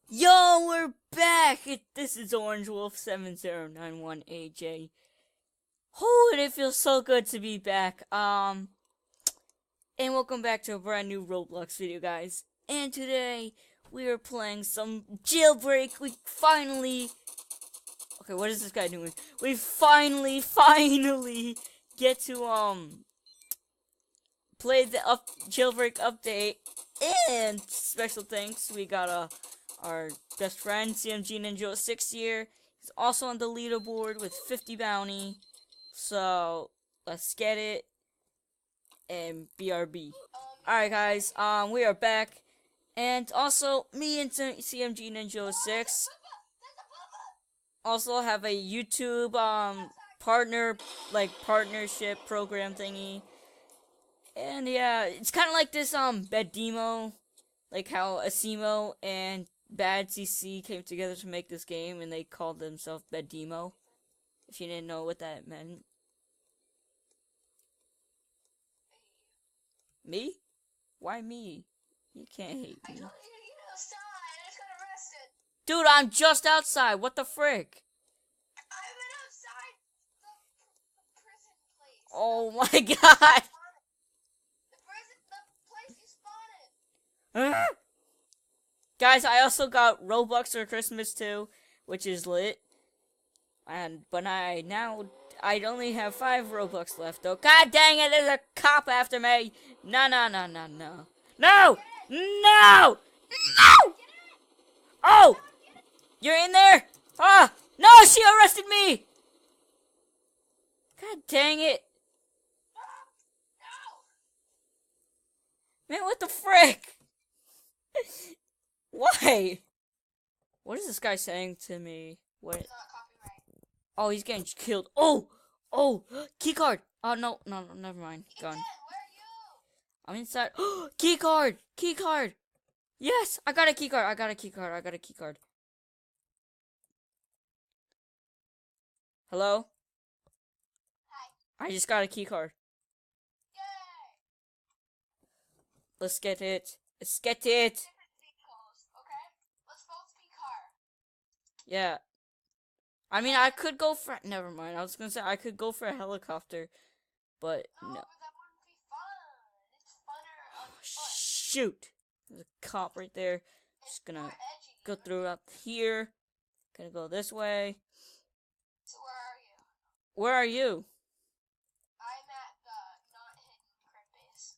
Yo, we're back! This is Orange Wolf 7091AJ. Oh, and it feels so good to be back. And welcome back to a brand new Roblox video, guys. And today, we are playing some jailbreak. We finally... Okay, what is this guy doing? We finally get to, play the jailbreak update. And special thanks, we got, our best friend, Cmgninja06 here. He's also on the leaderboard with 50 bounty. So, let's get it. And BRB. Alright, guys, we are back. And also, me and Cmgninja06 also have a YouTube, partnership program thingy. And yeah, it's kind of like this, bed demo. Like how Asimo and Bad CC came together to make this game, and they called themselves Bedemo. If you didn't know what that meant. Me? Why me? You can't hate me. Dude, I'm just outside. What the frick? Oh my god. Guys, I also got Roblox for Christmas too, which is lit. But I only have 5 Robux left though. God dang it, there's a cop after me. No. No! No! Oh! You're in there? Ah! No, she arrested me! God dang it. Man, what the frick? Why? What is this guy saying to me? What? Oh, he's getting killed. Oh! Keycard! Oh, no, never mind. Gone. I'm inside. Keycard! Keycard! Yes! I got a keycard. Hello? Hi. I just got a keycard. Yay! Let's get it. Yeah. I mean, I could go for... Never mind. I was gonna say I could go for a helicopter. But, no. But that wouldn't be fun. It's funner on foot. Shoot! There's a cop right there. Just gonna go through up here. Gonna go this way. So where are you? I'm at the not hidden crib base.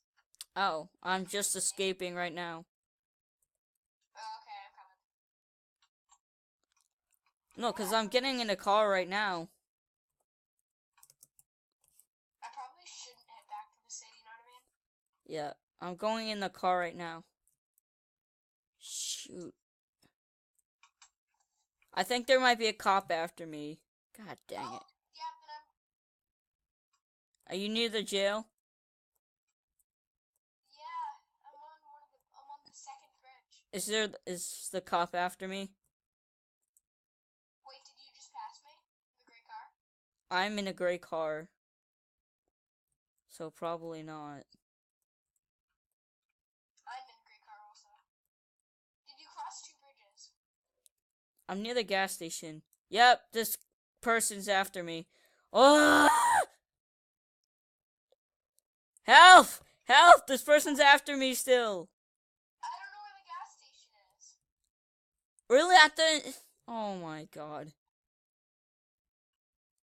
Oh, I'm just escaping right now. Okay, I'm coming. No, because I'm getting in a car right now. I probably shouldn't head back to the city, you know what I mean? Yeah, I'm going in the car right now. Shoot. I think there might be a cop after me. God dang it. Yeah, but are you near the jail? Yeah, I'm on the second bridge. Is the cop after me? Wait, did you just pass me? The gray car? I'm in a gray car. So probably not. I'm in a gray car also. Did you cross 2 bridges? I'm near the gas station. Yep, this person's after me. Oh! Help! Help! This person's after me still. I don't know where the gas station is. Really? At the... Oh my god.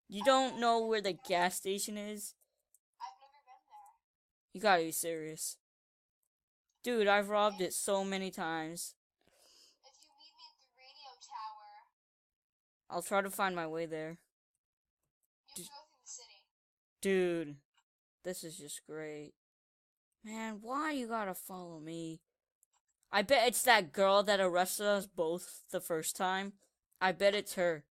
You don't know where the gas station is? I've never been there. You gotta be serious. Dude, I've robbed it so many times. If you meet me at the radio tower... I'll try to find my way there. You have to go through the city. Dude, this is just great. Man, why you gotta follow me? I bet it's that girl that arrested us both the first time. I bet it's her.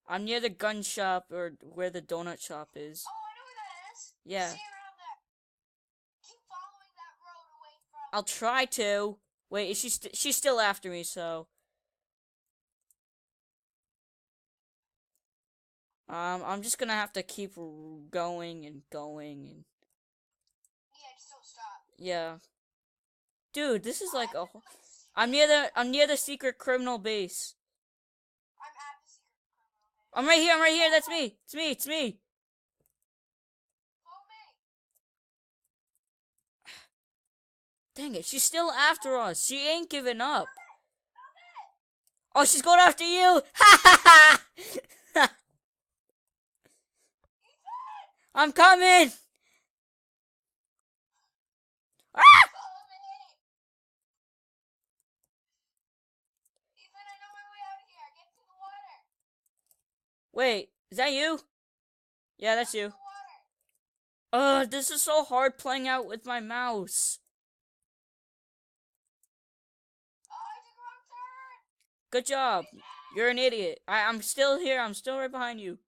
I'm near the gun shop, or where the donut shop is. Oh, I know where that is. Yeah. See around there. Keep following that road away from... I'll try to. Wait, is she's still after me, so... I'm just gonna have to keep going and... Yeah, just don't stop. Yeah. Dude, this is like a. I'm near the secret criminal base. I'm right here. I'm right here. That's me. It's me. It's me. Dang it! She's still after us. She ain't giving up. Oh, she's going after you. Ha ha ha! I'm coming. Ah! Wait, is that you? Yeah, that's you. This is so hard playing out with my mouse. Good job. You're an idiot. I'm still here. I'm still right behind you.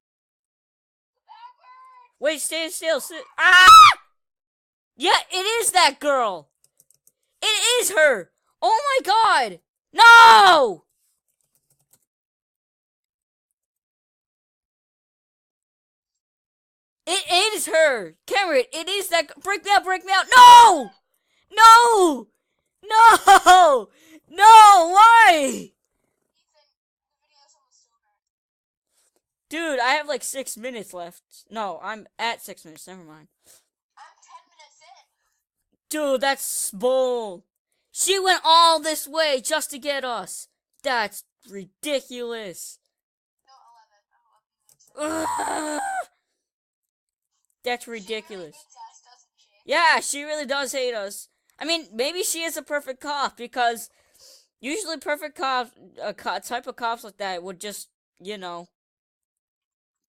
Wait, stay still. Ah! Yeah, it is that girl. It is her. Oh my god. No! It is her. Cameron, it is that. Break me out. Break me out. No! No! No! No! Why? Dude, I have like 6 minutes left. No, I'm at 6 minutes. Never mind. I'm 10 minutes in. Dude, that's bull. She went all this way just to get us. That's ridiculous. No, 11. Ugh. That's ridiculous. Yeah, she really does hate us. I mean, maybe she is a perfect cop because usually perfect cops, type of cops like that would just, you know,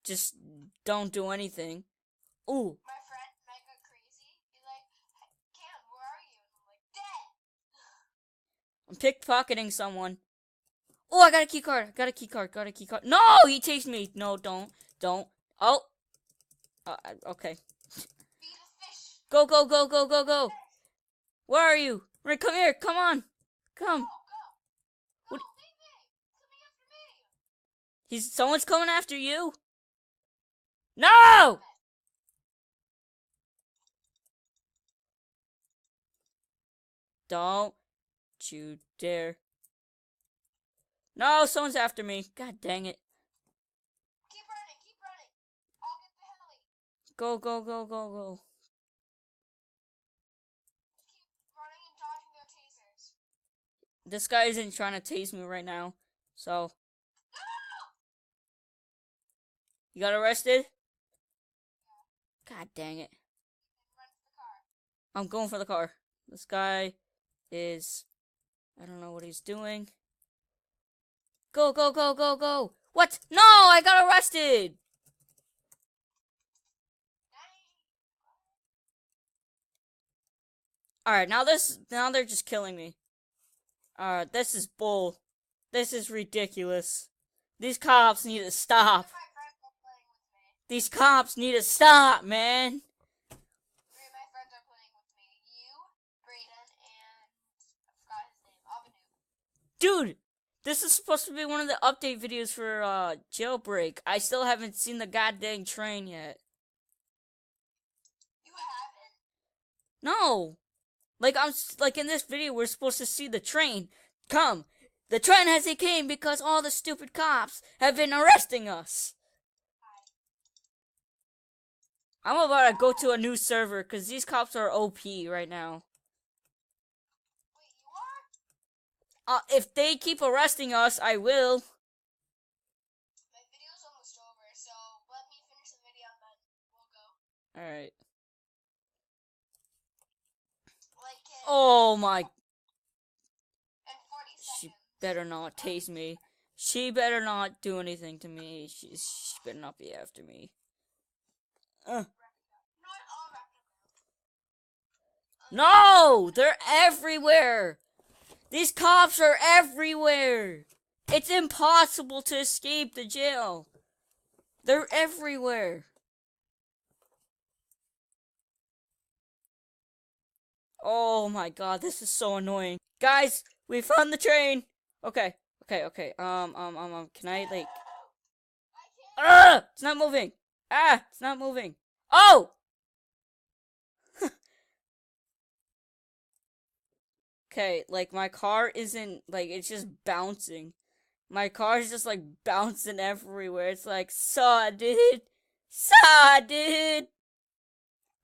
just don't do anything. Ooh. My friend might go crazy. He's like, Cam, where are you? And I'm like, dead. I'm pickpocketing someone. Oh, I got a key card. Got a key card. No, he chased me. No, don't. Oh. Okay. Go. Where are you? Right, come here. Come on. Come. What? Someone's coming after you. No! Don't you dare. No, someone's after me. God dang it. Keep running. I'll get the heli. Go. Keep running and dodging their tasers. This guy isn't trying to tase me right now, so. You got arrested? God dang it. I'm going for the car. This guy is... I don't know what he's doing. Go. What? No, I got arrested. Alright, now they're just killing me. Alright, this is bull. This is ridiculous. These cops need to stop. These cops need to stop, man. Dude, this is supposed to be one of the update videos for jailbreak. I still haven't seen the goddamn train yet. You haven't? No. Like in this video, we're supposed to see the train come. The train hasn't came because all the stupid cops have been arresting us. I'm about to go to a new server because these cops are OP right now. Wait, you are? If they keep arresting us, I will. My video's almost over, so let me finish the video and then we'll go. Alright. Oh my. She better not tase me. She better not do anything to me. She better not be after me. No! They're everywhere! These cops are everywhere! It's impossible to escape the jail. They're everywhere. Oh my god, this is so annoying. Guys, we found the train! Okay. Can I, like... It's not moving! It's not moving. Oh! Okay, like my car isn't like it's just bouncing. My car's just like bouncing everywhere. It's like saw dude. Saw dude.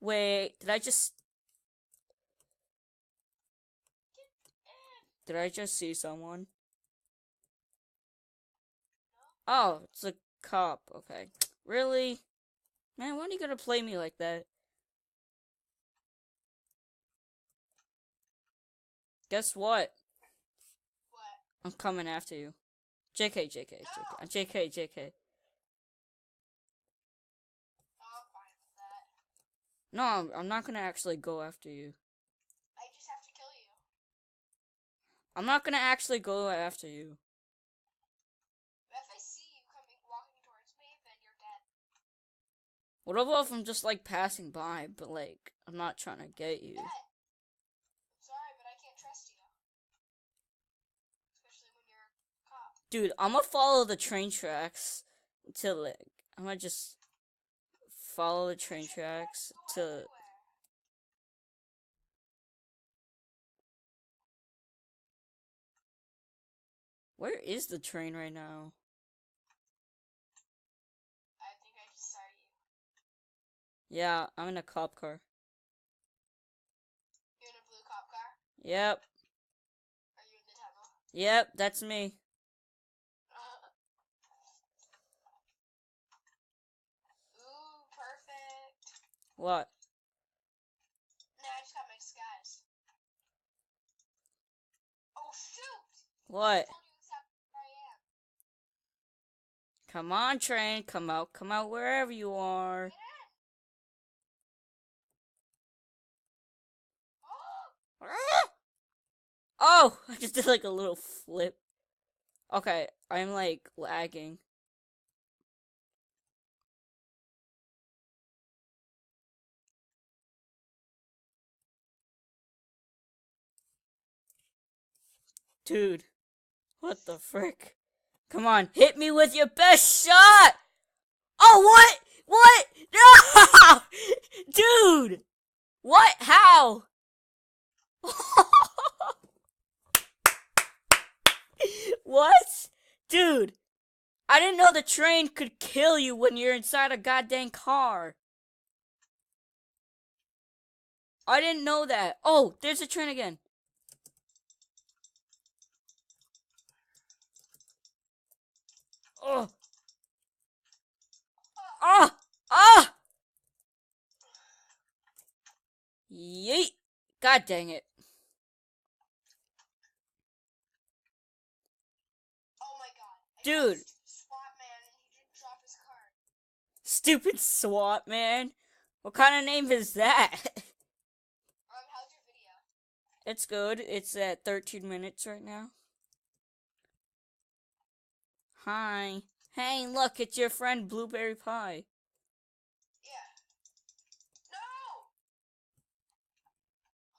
Wait, did I just see someone? Oh, it's a cop. Okay. Really? Man, why are you gonna play me like that? Guess what? What? I'm coming after you. JK, JK, No. JK, JK, JK. Oh, I'm fine with that. No, I'm not gonna actually go after you. I just have to kill you. I'm not gonna actually go after you. If I see you coming, walking towards me, then you're dead. What about if I'm just like passing by, but like I'm not trying to get you? Dead. I'm sorry, but I can't trust you. Especially when you're a cop. Dude, I'm gonna follow the train tracks to like I'm gonna just follow the train tracks Go to. everywhere. Where is the train right now? I think I just saw you. Yeah, I'm in a cop car. You're in a blue cop car? Yep, Are you in the tunnel? yep, that's me. Ooh, perfect. What? Now I just got my disguise. Oh, shoot! What? I told you exactly where I am. Come on, train, come out wherever you are. Get in! Oh! Oh, I just did like a little flip. Okay, I'm like lagging. Dude, what the frick? Come on, hit me with your best shot! Oh, what? What? No! Dude! What? How? What? Dude, I didn't know the train could kill you when you're inside a goddamn car. I didn't know that. Oh, there's a train again. Oh. Ah! Ah! Yeet! God dang it. Oh my god. Dude. SWAT man and he didn't drop his card. Stupid SWAT man. What kind of name is that? How's your video? It's good. It's at 13 minutes right now. Hi. Hey, look, it's your friend Blueberry Pie. Yeah. No!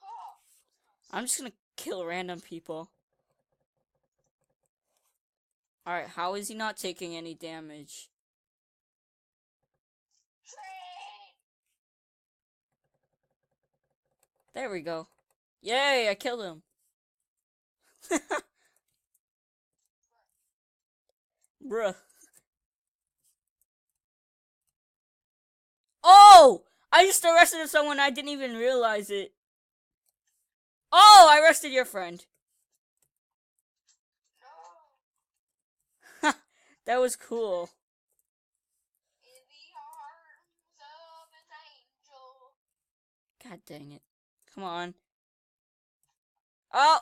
Oh. I'm just gonna kill random people. Alright, how is he not taking any damage? Train! There we go. Yay, I killed him. Bruh. Oh! I just arrested someone, I didn't even realize it. Oh, I arrested your friend. No. That was cool. In the arms of an angel. God dang it. Come on. Oh!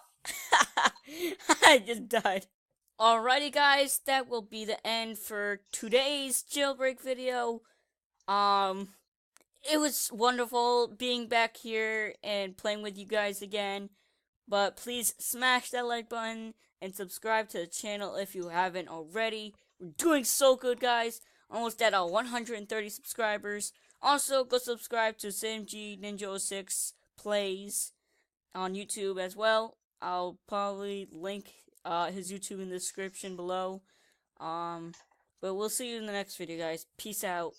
I just died. Alrighty guys, that will be the end for today's jailbreak video. It was wonderful being back here and playing with you guys again. But please smash that like button and subscribe to the channel if you haven't already. We're doing so good, guys. Almost at our 130 subscribers. Also, go subscribe to Cmgninja06 Plays on YouTube as well. I'll probably link his YouTube in the description below. But we'll see you in the next video, guys. Peace out.